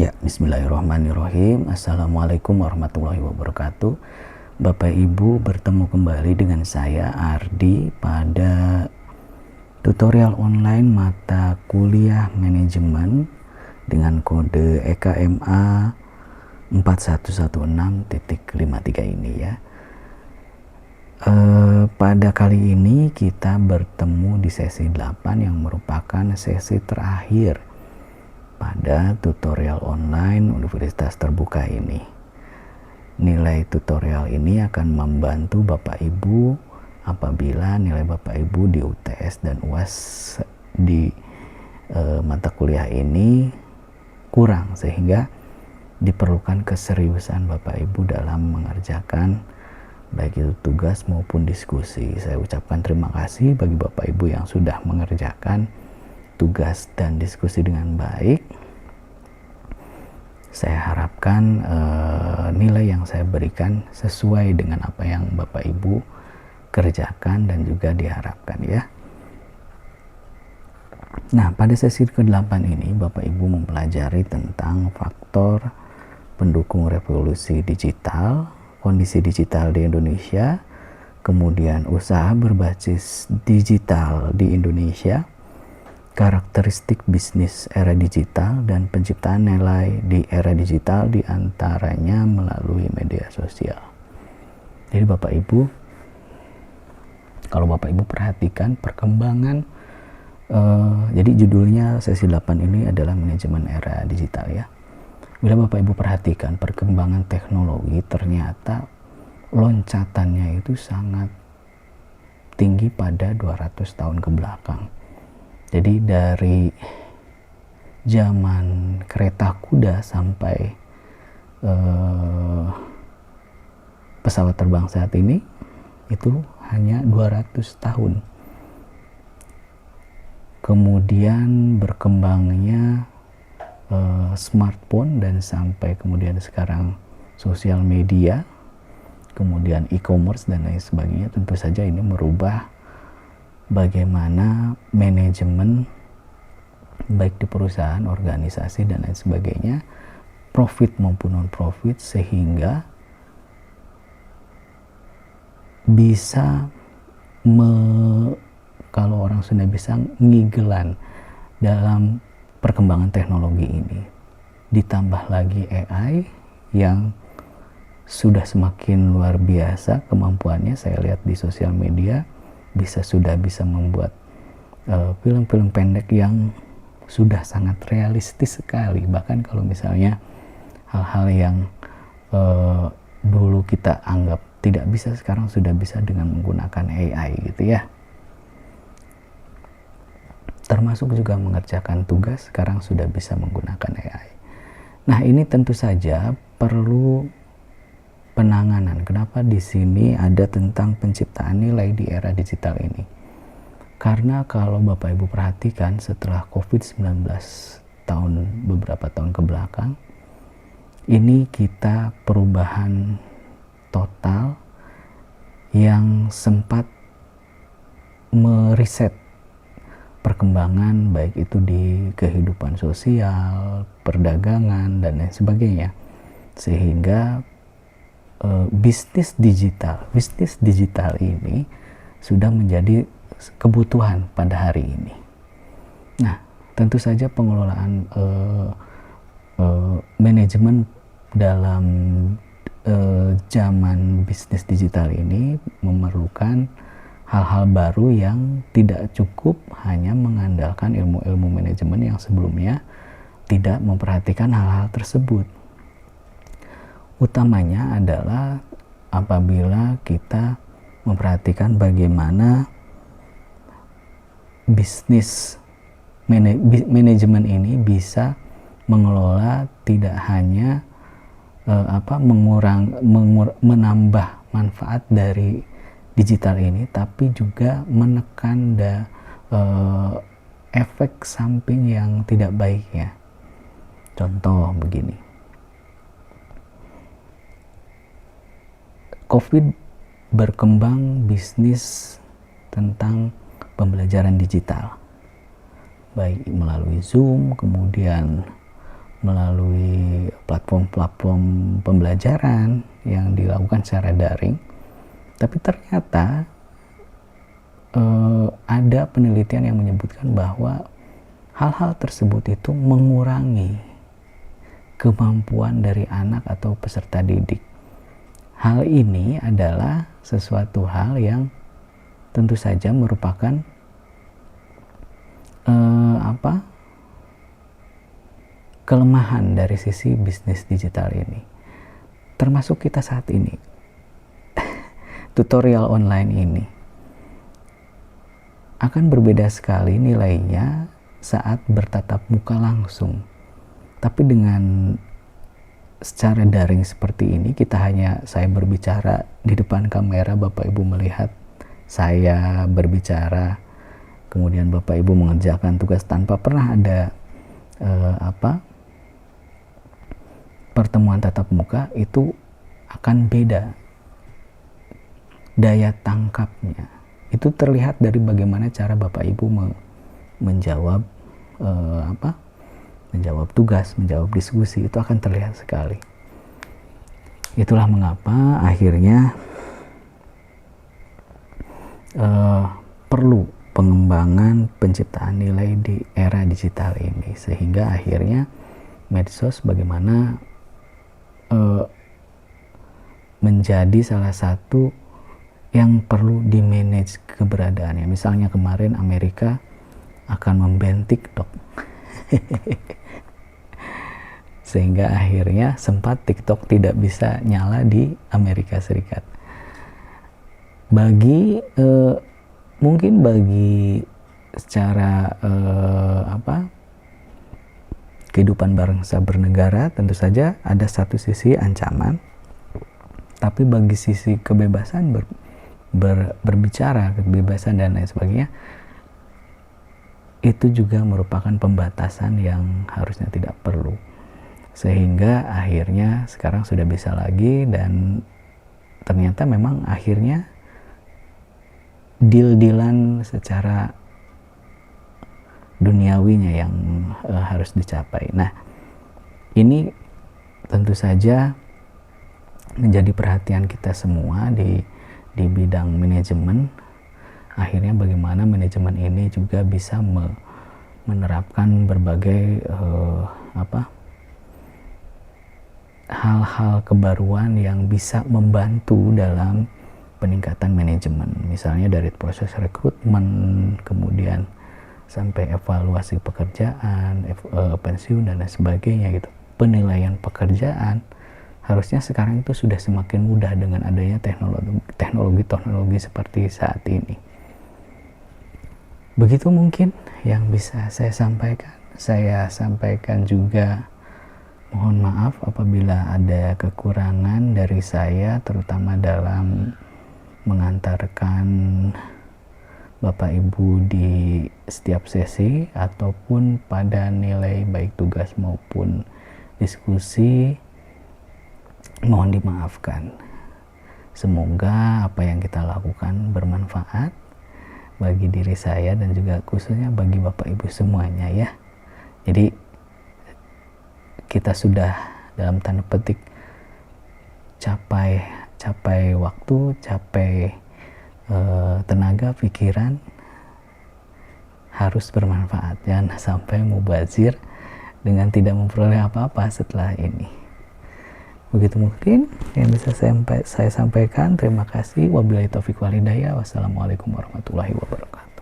Ya, bismillahirrahmanirrahim. Assalamualaikum warahmatullahi wabarakatuh. Bapak Ibu, bertemu kembali dengan saya Ardi pada tutorial online mata kuliah manajemen dengan kode EKMA 4116.53 ini ya. Pada kali ini kita bertemu di sesi 8 yang merupakan sesi terakhir pada tutorial online Universitas Terbuka ini. Nilai tutorial ini akan membantu Bapak Ibu apabila nilai Bapak Ibu di UTS dan UAS di mata kuliah ini kurang, sehingga diperlukan keseriusan Bapak Ibu dalam mengerjakan baik itu tugas maupun diskusi. Saya ucapkan terima kasih bagi Bapak Ibu yang sudah mengerjakan tugas dan diskusi dengan baik. Saya harapkan nilai yang saya berikan sesuai dengan apa yang Bapak Ibu kerjakan dan juga diharapkan ya. Nah, pada sesi ke-8 ini Bapak Ibu mempelajari tentang faktor pendukung revolusi digital, kondisi digital di Indonesia, kemudian usaha berbasis digital di Indonesia, karakteristik bisnis era digital, dan penciptaan nilai di era digital diantaranya melalui media sosial. Jadi Bapak Ibu, kalau Bapak Ibu perhatikan perkembangan, jadi judulnya sesi 8 ini adalah manajemen era digital ya. Bila Bapak Ibu perhatikan perkembangan teknologi, ternyata loncatannya itu sangat tinggi pada 200 tahun ke belakang. Jadi dari zaman kereta kuda sampai pesawat terbang saat ini itu hanya 200 tahun. Kemudian berkembangnya smartphone dan sampai kemudian sekarang sosial media, kemudian e-commerce dan lain sebagainya. Tentu saja ini merubah bagaimana manajemen baik di perusahaan, organisasi dan lain sebagainya, profit maupun non-profit, sehingga bisa kalau orang sudah bisa ngigelan dalam perkembangan teknologi ini. Ditambah lagi AI yang sudah semakin luar biasa kemampuannya. Saya lihat di sosial media sudah bisa membuat film-film pendek yang sudah sangat realistis sekali. Bahkan kalau misalnya hal-hal yang dulu kita anggap tidak bisa, sekarang sudah bisa dengan menggunakan AI gitu ya. Termasuk juga mengerjakan tugas sekarang sudah bisa menggunakan AI. Nah, ini tentu saja perlu penanganan. Kenapa di sini ada tentang penciptaan nilai di era digital ini? Karena kalau Bapak Ibu perhatikan setelah COVID-19 beberapa tahun ke belakang, ini kita perubahan total yang sempat meriset perkembangan baik itu di kehidupan sosial, perdagangan dan lain sebagainya. Sehingga bisnis digital ini sudah menjadi kebutuhan pada hari ini. Nah, tentu saja pengelolaan manajemen dalam zaman bisnis digital ini memerlukan hal-hal baru yang tidak cukup hanya mengandalkan ilmu-ilmu manajemen yang sebelumnya tidak memperhatikan hal-hal tersebut. Utamanya adalah apabila kita memperhatikan bagaimana bisnis manajemen ini bisa mengelola tidak hanya menambah manfaat dari digital ini, tapi juga menekan efek samping yang tidak baik ya. Contoh begini, COVID berkembang bisnis tentang pembelajaran digital, baik melalui Zoom, kemudian melalui platform-platform pembelajaran yang dilakukan secara daring. Tapi ternyata ada penelitian yang menyebutkan bahwa hal-hal tersebut itu mengurangi kemampuan dari anak atau peserta didik. Hal ini adalah sesuatu hal yang tentu saja merupakan kelemahan dari sisi bisnis digital ini, termasuk kita saat ini. Tutorial online ini akan berbeda sekali nilainya saat bertatap muka langsung. Tapi dengan secara daring seperti ini, saya berbicara di depan kamera, Bapak Ibu melihat saya berbicara, kemudian Bapak Ibu mengerjakan tugas tanpa pernah ada pertemuan tatap muka, itu akan beda daya tangkapnya. Itu terlihat dari bagaimana cara Bapak Ibu menjawab menjawab tugas, menjawab diskusi, itu akan terlihat sekali. Itulah mengapa akhirnya perlu pengembangan penciptaan nilai di era digital ini, sehingga akhirnya medsos bagaimana menjadi salah satu yang perlu di-manage keberadaannya. Misalnya kemarin Amerika akan memban TikTok sehingga akhirnya sempat TikTok tidak bisa nyala di Amerika Serikat. Mungkin bagi secara kehidupan bangsa bernegara tentu saja ada satu sisi ancaman, tapi bagi sisi kebebasan berbicara, kebebasan dan lain sebagainya, itu juga merupakan pembatasan yang harusnya tidak perlu. Sehingga akhirnya sekarang sudah bisa lagi, dan ternyata memang akhirnya deal-dealan secara duniawinya yang harus dicapai. Nah, ini tentu saja menjadi perhatian kita semua di bidang manajemen. Akhirnya bagaimana manajemen ini juga bisa menerapkan berbagai hal-hal kebaruan yang bisa membantu dalam peningkatan manajemen. Misalnya dari proses rekrutmen, kemudian sampai evaluasi pekerjaan, pensiun dan lain sebagainya gitu. Penilaian pekerjaan harusnya sekarang itu sudah semakin mudah dengan adanya teknologi seperti saat ini. Begitu mungkin yang bisa saya sampaikan. Saya sampaikan juga mohon maaf apabila ada kekurangan dari saya, terutama dalam mengantarkan Bapak Ibu di setiap sesi ataupun pada nilai baik tugas maupun diskusi. Mohon dimaafkan. Semoga apa yang kita lakukan bermanfaat bagi diri saya dan juga khususnya bagi Bapak Ibu semuanya ya. Jadi kita sudah dalam tanda petik capai waktu, capai tenaga, pikiran, harus bermanfaat. Jangan sampai mubazir dengan tidak memperoleh apa-apa setelah ini. Begitu mungkin yang bisa saya sampaikan. Terima kasih. Wabillahi taufiq wal hidayah. Wassalamualaikum warahmatullahi wabarakatuh.